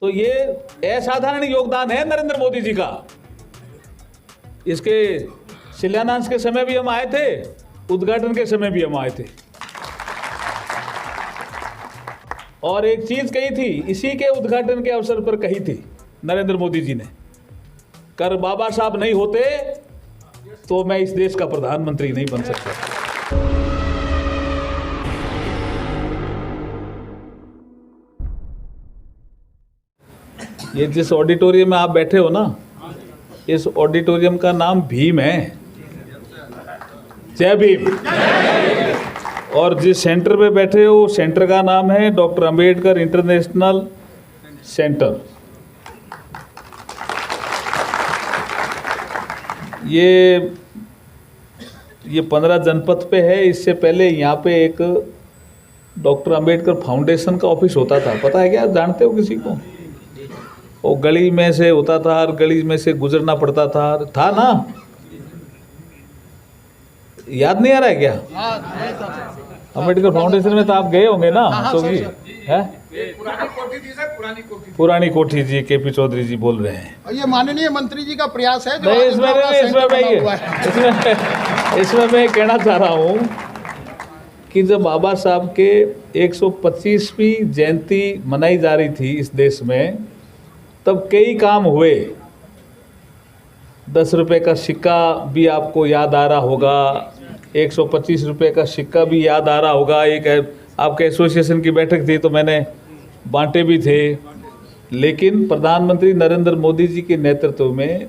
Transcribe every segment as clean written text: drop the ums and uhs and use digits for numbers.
तो ये असाधारण योगदान है नरेंद्र मोदी जी का। इसके शिलान्यास के समय भी हम आए थे, उद्घाटन के समय भी हम आए थे, और एक चीज कही थी, इसी के उद्घाटन के अवसर पर कही थी नरेंद्र मोदी जी ने, कर बाबा साहब नहीं होते तो मैं इस देश का प्रधानमंत्री नहीं बन सकता। ये जिस ऑडिटोरियम में आप बैठे हो ना, इस ऑडिटोरियम का नाम भीम है, जय भीम। और जिस सेंटर पे बैठे हो, सेंटर का नाम है डॉक्टर अंबेडकर इंटरनेशनल सेंटर। ये 15 जनपद पे है। इससे पहले यहाँ पे एक डॉक्टर अंबेडकर फाउंडेशन का ऑफिस होता था, पता है क्या, जानते हो किसी को? वो गली में से होता था, हर गली में से गुजरना पड़ता था ना? याद नहीं आ रहा है क्या? अंबेडकर फाउंडेशन में तो आप गए होंगे ना? तो भी है पुरानी कोठी जी, केपी चौधरी जी बोल रहे हैं। ये माननीय मंत्री जी का प्रयास है। नहीं, इसमें मैं कहना चाह रहा हूँ कि जब बाबा साहब के 125वीं जयंती मनाई जा रही थी इस देश में, तब कई काम हुए। 10 रुपये का सिक्का भी आपको याद आ रहा होगा, 125 रुपये का सिक्का भी याद आ रहा होगा। एक आपके एसोसिएशन की बैठक थी तो मैंने बांटे भी थे। लेकिन प्रधानमंत्री नरेंद्र मोदी जी के नेतृत्व में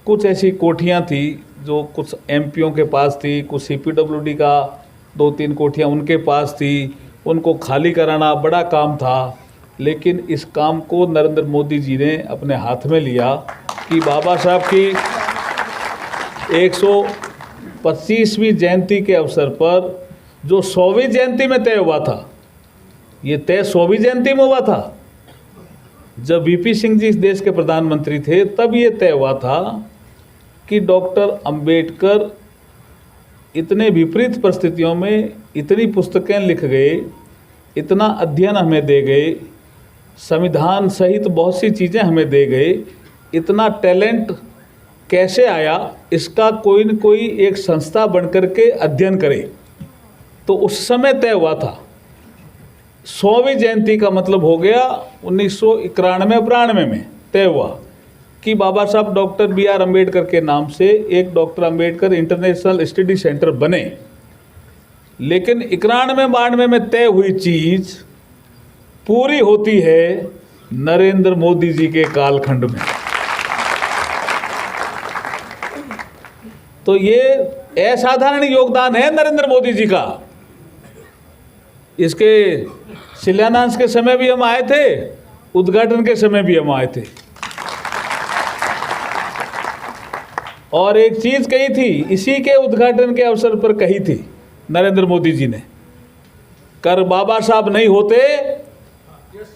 कुछ ऐसी कोठियाँ थी जो कुछ एमपीओं के पास थी, कुछ सीपीडब्ल्यूडी का 2-3 कोठियाँ उनके पास थी, उनको खाली कराना बड़ा काम था। लेकिन इस काम को नरेंद्र मोदी जी ने अपने हाथ में लिया कि बाबा साहब की 125वीं जयंती के अवसर पर, जो 100वीं जयंती में तय हुआ था, ये तय 100वीं जयंती में हुआ था। जब वीपी सिंह जी इस देश के प्रधानमंत्री थे तब ये तय हुआ था कि डॉक्टर अंबेडकर इतने विपरीत परिस्थितियों में इतनी पुस्तकें लिख गए, इतना अध्ययन हमें दे गए, संविधान सहित बहुत सी चीज़ें हमें दे गए, इतना टैलेंट कैसे आया, इसका कोई न कोई एक संस्था बनकर के अध्ययन करे। तो उस समय तय हुआ था। 100वीं जयंती का मतलब हो गया 1991-92 में तय हुआ कि बाबा साहब डॉक्टर BR अम्बेडकर के नाम से एक doctor Ambedkar international study centre बने। लेकिन 91-92 में तय हुई चीज़ पूरी होती है नरेंद्र मोदी जी के कालखंड में। तो ये असाधारण योगदान है नरेंद्र मोदी जी का। इसके शिलान्यास के समय भी हम आए थे, उद्घाटन के समय भी हम आए थे, और एक चीज कही थी, इसी के उद्घाटन के अवसर पर कही थी नरेंद्र मोदी जी ने, कर बाबा साहब नहीं होते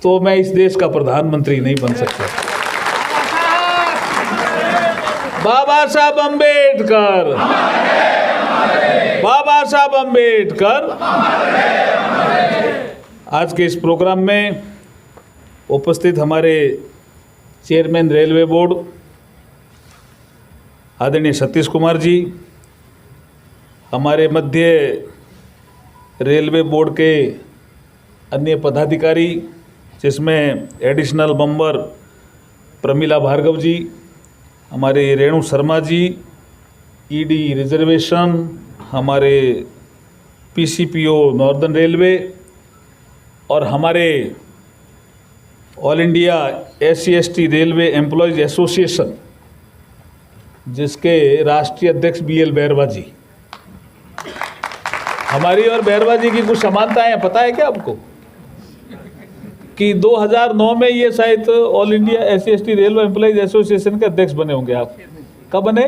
तो मैं इस देश का प्रधानमंत्री नहीं बन सकता। बाबा साहब अम्बेडकर, बाबा साहब अम्बेडकर। आज के इस प्रोग्राम में उपस्थित हमारे चेयरमैन रेलवे बोर्ड आदरणीय सतीश कुमार जी, हमारे मध्य रेलवे बोर्ड के अन्य पदाधिकारी जिसमें एडिशनल मेंबर प्रमिला भार्गव जी, हमारे रेणु शर्मा जी, ईडी रिजर्वेशन, हमारे पीसीपीओ नॉर्दर्न रेलवे, और हमारे all India SC/ST railway employees association जिसके राष्ट्रीय अध्यक्ष BL बैरवा जी। हमारी और बैरवा जी की कुछ समानताएं हैं, पता है क्या आपको? कि 2009 में ये शायद all India SC/ST railway employees association के अध्यक्ष बने होंगे आप। कब बने?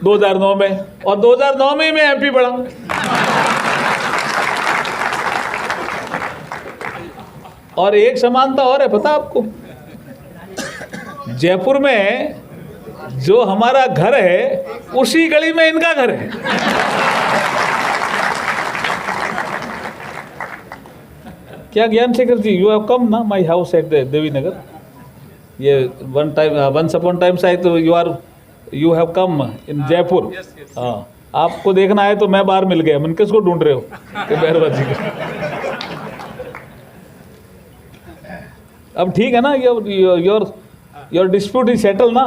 2009 में। और 2009 में ही मैं MP बना। और एक समानता और है, पता आपको? जयपुर में जो हमारा घर है उसी गली में इनका घर है। क्या ज्ञान Shekhar ji, you have come ना माई हाउस एट देवी नगर, ये वंस अपॉन टाइम्स आई तो यू हैव कम इन जयपुर। हाँ, आपको देखना है तो मैं बाहर मिल गया। मन किसको ढूंढ रहे हो कि बैरवा जी को? अब ठीक है ना, योर डिस्प्यूट इज सेटल ना।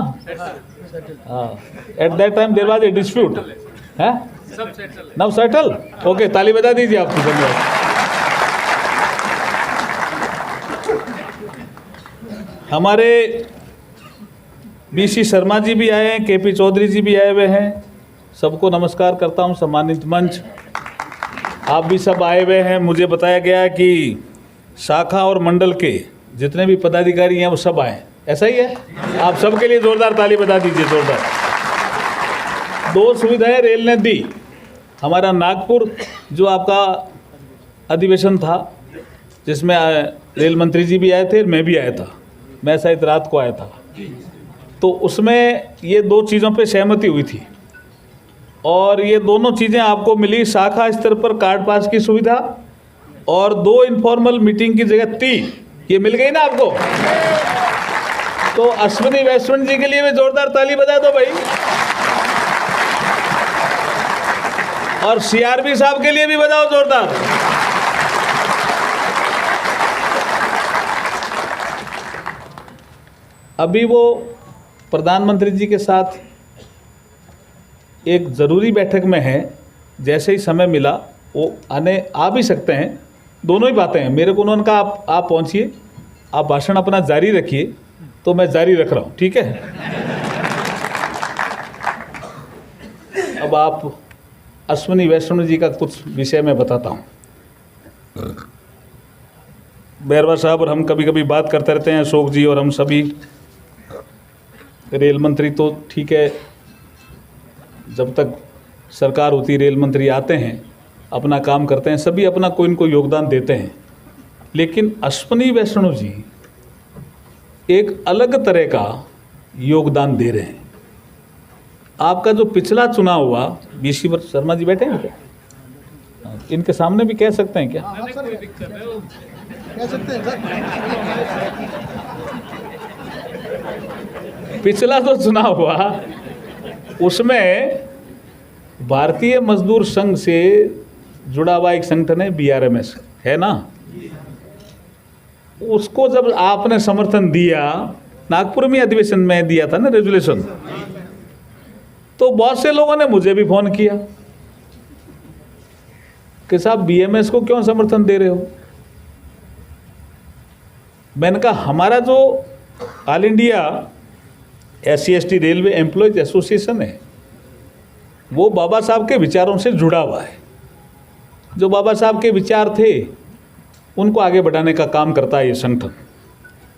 हाँ, at that time there was a dispute है, नाउ सेटल। ओके, ताली बजा दीजिए आपको। धन्यवाद। हमारे बीसी शर्मा जी भी आए हैं, केपी चौधरी जी भी आए हुए हैं। सबको नमस्कार करता हूं। सम्मानित मंच, आप भी सब आए हुए हैं। मुझे बताया गया कि शाखा और मंडल के जितने भी पदाधिकारी हैं वो सब आए, ऐसा ही है? आप सबके लिए जोरदार ताली बजा दीजिए, जोरदार। 2 सुविधाएं रेल ने दी। हमारा नागपुर जो आपका अधिवेशन था, जिसमें रेल मंत्री जी भी आए थे, मैं भी आया था, मैं शायद रात को आया था, तो उसमें ये 2 चीज़ों पे सहमति हुई थी और ये दोनों चीज़ें आपको मिली। शाखा स्तर पर कार्ड पास की सुविधा और 2 इनफॉर्मल मीटिंग की जगह 3, ये मिल गई ना आपको। तो अश्विनी वैष्णव जी के लिए भी जोरदार ताली बजा दो भाई, और सीआरबी साहब के लिए भी बजाओ जोरदार। अभी वो प्रधानमंत्री जी के साथ एक ज़रूरी बैठक में है, जैसे ही समय मिला वो आ भी सकते हैं। दोनों ही बातें हैं। मेरे को उन्होंने कहा आप पहुंचिए, आप भाषण अपना जारी रखिए, तो मैं जारी रख रहा हूं, ठीक है। अब आप अश्विनी वैष्णव जी का कुछ विषय में बताता हूं। बैरवा साहब और हम कभी कभी बात करते रहते हैं, अशोक जी और हम सभी। रेल मंत्री तो ठीक है, जब तक सरकार होती रेल मंत्री आते हैं, अपना काम करते हैं, सभी अपना कोई न कोई योगदान देते हैं। लेकिन अश्विनी वैष्णव जी एक अलग तरह का योगदान दे रहे हैं। आपका जो पिछला चुनाव हुआ, बीसी शर्मा जी बैठे हैं क्या? इनके सामने भी कह सकते हैं क्या? कह सकते हैं सर। पिछला जो चुनाव हुआ उसमें भारतीय मजदूर संघ से जुड़ा हुआ एक संगठन है बीआरएमएस, है ना। उसको जब आपने समर्थन दिया, नागपुर में अधिवेशन में दिया था ना रेजुलेशन, तो बहुत से लोगों ने मुझे भी फोन किया कि साहब बीएमएस को क्यों समर्थन दे रहे हो। मैंने कहा हमारा जो all India SC/ST railway employees association है, वो बाबा साहब के विचारों से जुड़ा हुआ है। जो बाबा साहब के विचार थे उनको आगे बढ़ाने का काम करता है ये संगठन।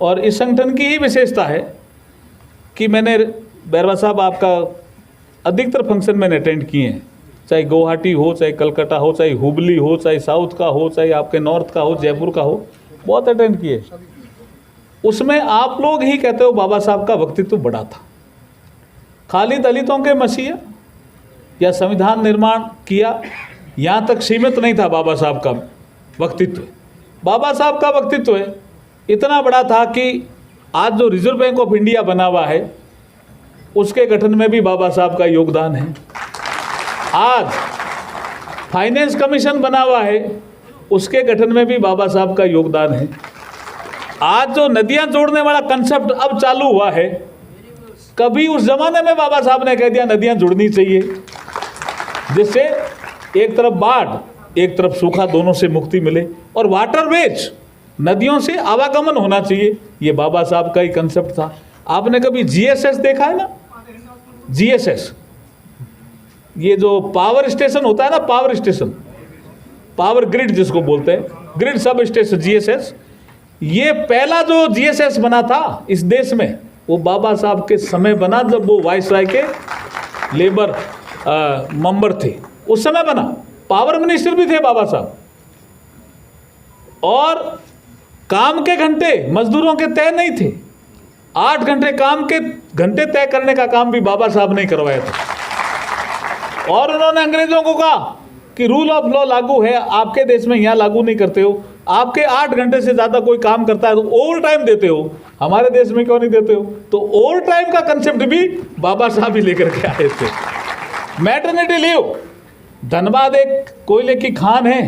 और इस संगठन की ही विशेषता है कि मैंने, बैरवा साहब, आपका अधिकतर फंक्शन मैंने अटेंड किए हैं, चाहे गुवाहाटी हो, चाहे कलकत्ता हो, चाहे हुबली हो, चाहे साउथ का हो, चाहे आपके नॉर्थ का हो, जयपुर का हो, बहुत अटेंड किए। उसमें आप लोग ही कहते हो बाबा साहब का व्यक्तित्व बड़ा था। खाली दलितों के मसीहा या संविधान निर्माण किया, यहाँ तक सीमित नहीं था बाबा साहब का व्यक्तित्व। बाबा साहब का व्यक्तित्व इतना बड़ा था कि आज जो रिजर्व बैंक ऑफ इंडिया बना हुआ है, उसके गठन में भी बाबा साहब का योगदान है। आज फाइनेंस कमीशन बना हुआ है, उसके गठन में भी बाबा साहब का योगदान है। आज जो नदियां जोड़ने वाला कंसेप्ट अब चालू हुआ है, कभी उस जमाने में बाबा साहब ने कह दिया नदियां जुड़नी चाहिए, जिससे एक तरफ बाढ़, एक तरफ सूखा, दोनों से मुक्ति मिले। और वाटरवेज, नदियों से आवागमन होना चाहिए, ये बाबा साहब का ही कंसेप्ट था। आपने कभी जीएसएस देखा है ना? जीएसएस, ये जो पावर स्टेशन होता है ना, पावर स्टेशन, पावर ग्रिड जिसको बोलते हैं, ग्रिड सब स्टेशन, जीएसएस, ये पहला जो जीएसएस बना था इस देश में, वो बाबा साहब के समय बना, जब वो वाइसराय के लेबर मेंबर थे, उस समय बना। पावर मिनिस्टर भी थे बाबा साहब। और काम के घंटे मजदूरों के तय नहीं थे, 8 घंटे काम के घंटे तय करने का काम भी बाबा साहब ने करवाया था। और उन्होंने अंग्रेजों को कहा कि रूल ऑफ लॉ लागू है, आपके देश में यहाँ लागू नहीं करते हो, आपके 8 घंटे से ज़्यादा कोई काम करता है तो ओवर टाइम देते हो, हमारे देश में क्यों नहीं देते हो? तो ओवर टाइम का कंसेप्ट भी बाबा साहब ही लेकर के आए थे। मैटरनिटी लीव, धनबाद एक कोयले की खान है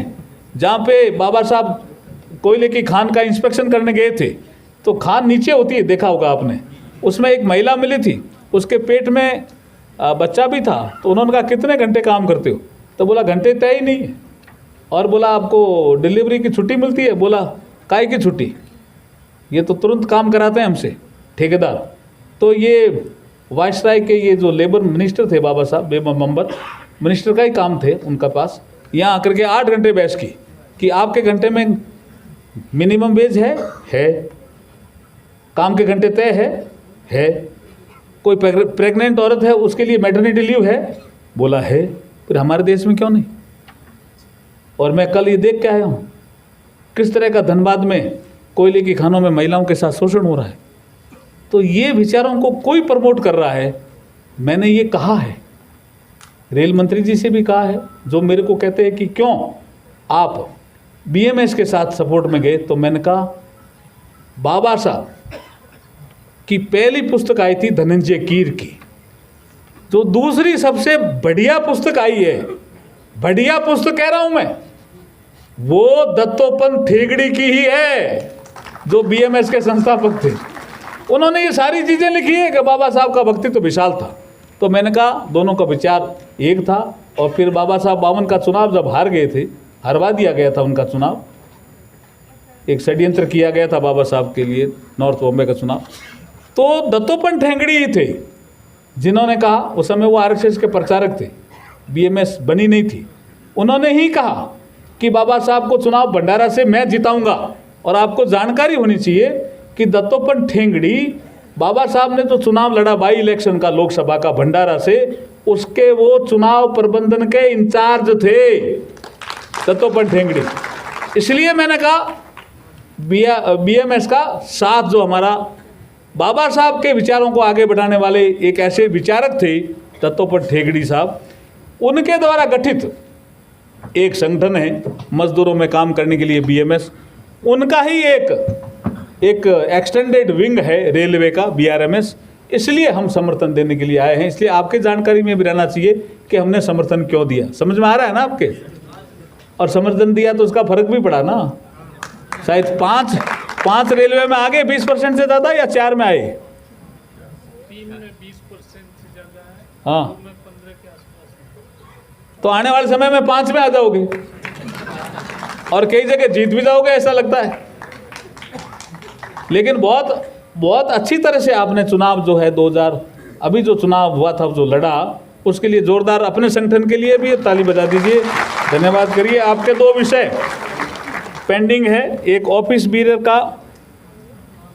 जहाँ पे बाबा साहब कोयले की खान का इंस्पेक्शन करने गए थे, तो खान नीचे होती है, देखा होगा आपने, उसमें एक महिला मिली थी, उसके पेट में बच्चा भी था, तो उन्होंने कहा कितने घंटे काम करते हो? तो बोला घंटे तय ही नहीं है। और बोला आपको डिलीवरी की छुट्टी मिलती है? बोला काहे की छुट्टी, ये तो तुरंत काम कराते हैं हमसे ठेकेदार। तो ये वायसराय के ये जो लेबर मिनिस्टर थे बाबा साहब, मेंबर मिनिस्टर का ही काम थे उनका पास, यहाँ आकर के 8 घंटे बहस की कि आपके घंटे में मिनिमम वेज है, काम के घंटे तय है, कोई प्रेग्नेंट औरत है उसके लिए मैटरनिटी लीव है? बोला है। फिर हमारे देश में क्यों नहीं? और मैं कल ये देख के आया हूँ किस तरह का धनबाद में कोयले की खानों में महिलाओं के साथ शोषण हो रहा है। तो ये विचारों को कोई प्रमोट कर रहा है। मैंने ये कहा है, रेल मंत्री जी से भी कहा है, जो मेरे को कहते हैं कि क्यों आप बीएमएस के साथ सपोर्ट में गए, तो मैंने कहा बाबा साहब की पहली पुस्तक आई थी धनंजय कीर की, जो दूसरी सबसे बढ़िया पुस्तक आई है, बढ़िया पुस्तक कह रहा हूं मैं, वो दत्तोपंत ठेंगड़ी की ही है, जो बीएमएस के संस्थापक थे। उन्होंने ये सारी चीज़ें लिखी है कि बाबा साहब का व्यक्तित्व तो विशाल था। तो मैंने कहा दोनों का विचार एक था। और फिर बाबा साहब 52 का चुनाव जब हार गए थे, हरवा दिया गया था उनका चुनाव, एक षड्यंत्र किया गया था बाबा साहब के लिए, नॉर्थ बॉम्बे का चुनाव, तो दत्तोपंत ठेंगड़ी ही थे जिन्होंने कहा, उस समय वो आरएसएस के प्रचारक थे, बीएमएस बनी नहीं थी, उन्होंने ही कहा कि बाबा साहब को चुनाव भंडारा से मैं जिताऊंगा। और आपको जानकारी होनी चाहिए कि दत्तोपंत ठेंगड़ी, बाबा साहब ने जो चुनाव लड़ा बाई इलेक्शन का लोकसभा का भंडारा से, उसके वो चुनाव प्रबंधन के इंचार्ज थे दत्तोपंत ठेंगड़ी। इसलिए मैंने कहा बीएमएस का साथ, जो हमारा बाबा साहब के विचारों को आगे बढ़ाने वाले एक ऐसे विचारक थे दत्तोपंत ठेंगड़ी साहब, उनके द्वारा गठित एक संगठन है मजदूरों में काम करने के लिए बीएमएस, उनका ही एक एक्सटेंडेड विंग है रेलवे का बीआरएमएस। इसलिए हम समर्थन देने के लिए आए हैं। इसलिए आपके जानकारी में भी रहना चाहिए कि हमने समर्थन क्यों दिया। समझ में आ रहा है ना आपके? और समर्थन दिया तो उसका फर्क भी पड़ा ना, शायद पांच रेलवे में आगे 20% से ज़्यादा, या 4 में आए? 3 में 20% से ज़्यादा है, हाँ, 2 में 15 के आसपास। तो आने वाले समय में 5 में आ जाओगे और कई जगह जीत भी जाओगे, ऐसा लगता है। लेकिन बहुत अच्छी तरह से आपने चुनाव जो है 2000 अभी जो चुनाव हुआ था, जो लड़ा, उसके लिए जोरदार अपने संगठन के लिए भी ताली बजा दीजिए, धन्यवाद करिए। आपके 2 विषय पेंडिंग है, एक ऑफिस बीरर का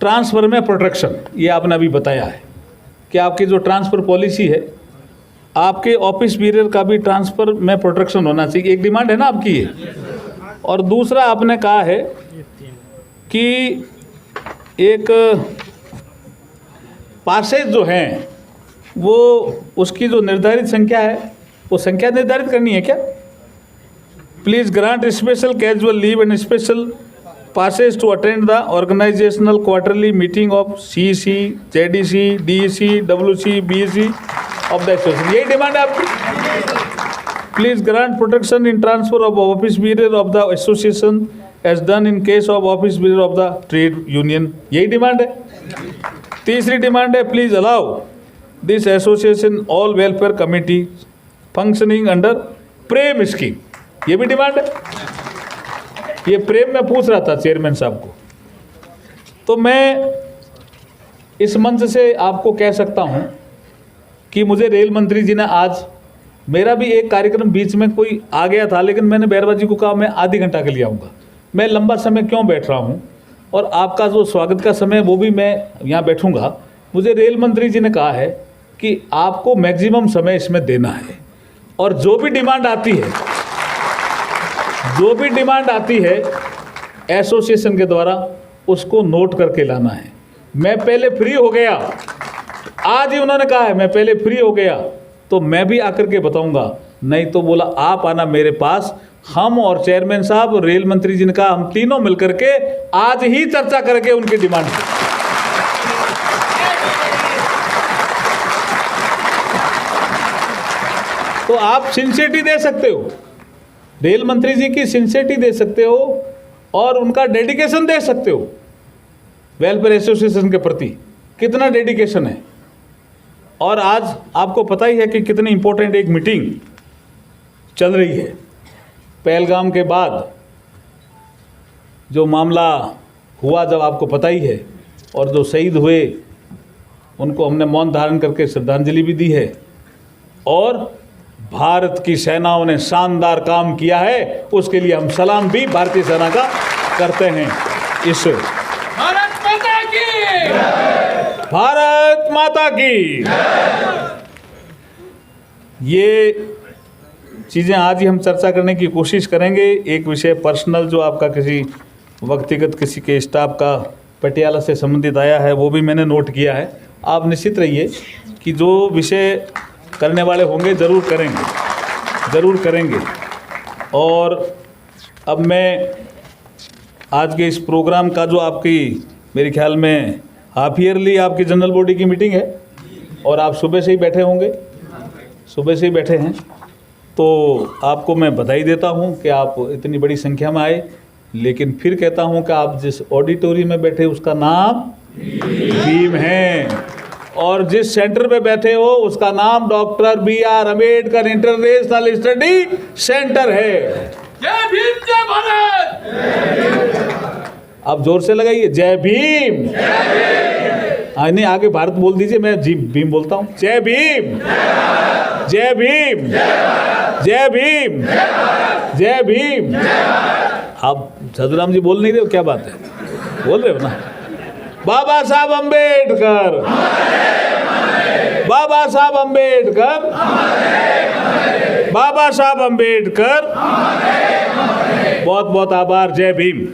ट्रांसफ़र में प्रोटेक्शन, ये आपने अभी बताया है कि आपकी जो ट्रांसफ़र पॉलिसी है, आपके ऑफिस बीरर का भी ट्रांसफ़र में प्रोटेक्शन होना चाहिए, एक डिमांड है ना आपकी ये। और दूसरा आपने कहा है कि एक पासेज जो हैं वो उसकी जो निर्धारित संख्या है, वो संख्या निर्धारित करनी है क्या? Please grant special casual leave and special passes to attend the organizational quarterly meeting of CEC, JDC, DEC, WC, BEC of the association. यही डिमांड है आपकी। Please grant protection in transfer of office bearer of the association as done in case of office bearer of the trade union. यही demand है। तीसरी demand है, please allow this association all welfare committee functioning under Prem scheme. ये भी demand है। ये प्रेम में पूछ रहा था चेयरमैन साहब को, तो मैं इस मंच से आपको कह सकता हूं कि मुझे रेल मंत्री जी ने आज, मेरा भी एक कार्यक्रम बीच में कोई आ गया था, लेकिन मैंने बैरवा जी को कहा मैं आधी घंटा के लिए आऊँगा। मैं लंबा समय क्यों बैठ रहा हूँ, और आपका जो स्वागत का समय वो भी मैं यहाँ बैठूँगा। मुझे रेल मंत्री जी ने कहा है कि आपको मैक्सिमम समय इसमें देना है, और जो भी डिमांड आती है एसोसिएशन के द्वारा उसको नोट करके लाना है। मैं पहले फ्री हो गया, आज ही उन्होंने कहा है मैं पहले फ्री हो गया तो मैं भी आकर के बताऊंगा, नहीं तो बोला आप आना मेरे पास, हम और चेयरमैन साहब और रेल मंत्री जी का, हम तीनों मिलकर के आज ही चर्चा करके उनकी डिमांड की। तो आप सिंसियरिटी दे सकते हो, रेल मंत्री जी की सिंसियरिटी दे सकते हो और उनका डेडिकेशन दे सकते हो वेलफेयर एसोसिएशन के प्रति, कितना डेडिकेशन है। और आज आपको पता ही है कि कितनी इंपॉर्टेंट एक मीटिंग चल रही है। पहलगाम के बाद जो मामला हुआ, जब आपको पता ही है, और जो शहीद हुए उनको हमने मौन धारण करके श्रद्धांजलि भी दी है। और भारत की सेनाओं ने शानदार काम किया है, उसके लिए हम सलाम भी भारतीय सेना का करते हैं। इस भारत माता की, भारत माता की, ये चीज़ें आज ही हम चर्चा करने की कोशिश करेंगे। एक विषय पर्सनल जो आपका किसी व्यक्तिगत किसी के स्टाफ का पटियाला से संबंधित आया है, वो भी मैंने नोट किया है। आप निश्चित रहिए कि जो विषय करने वाले होंगे ज़रूर करेंगे। और अब मैं आज के इस प्रोग्राम का जो आपकी मेरे ख्याल में हाफ ईयरली आपकी जनरल बॉडी की मीटिंग है और आप सुबह से ही बैठे होंगे, सुबह से ही बैठे हैं, तो आपको मैं बधाई देता हूं कि आप इतनी बड़ी संख्या में आए। लेकिन फिर कहता हूं कि आप जिस ऑडिटोरियम में बैठे उसका नाम बीम है, और जिस सेंटर पे बैठे हो उसका नाम doctor BR Ambedkar international study centre है। जय भीम जय भारत। आप जोर से लगाइए, जय भीम। नहीं, आगे भारत बोल दीजिए, मैं जी भीम बोलता हूँ। जय भीम, जय भीम, जय भीम, जय भीम। आप सदराम जी बोल नहीं रहे हो, क्या बात है? बोल रहे हो ना? बाबा साहब अम्बेडकर, बाबा साहब अम्बेडकर, बाबा साहब अम्बेडकर। बहुत बहुत आभार। जय भीम।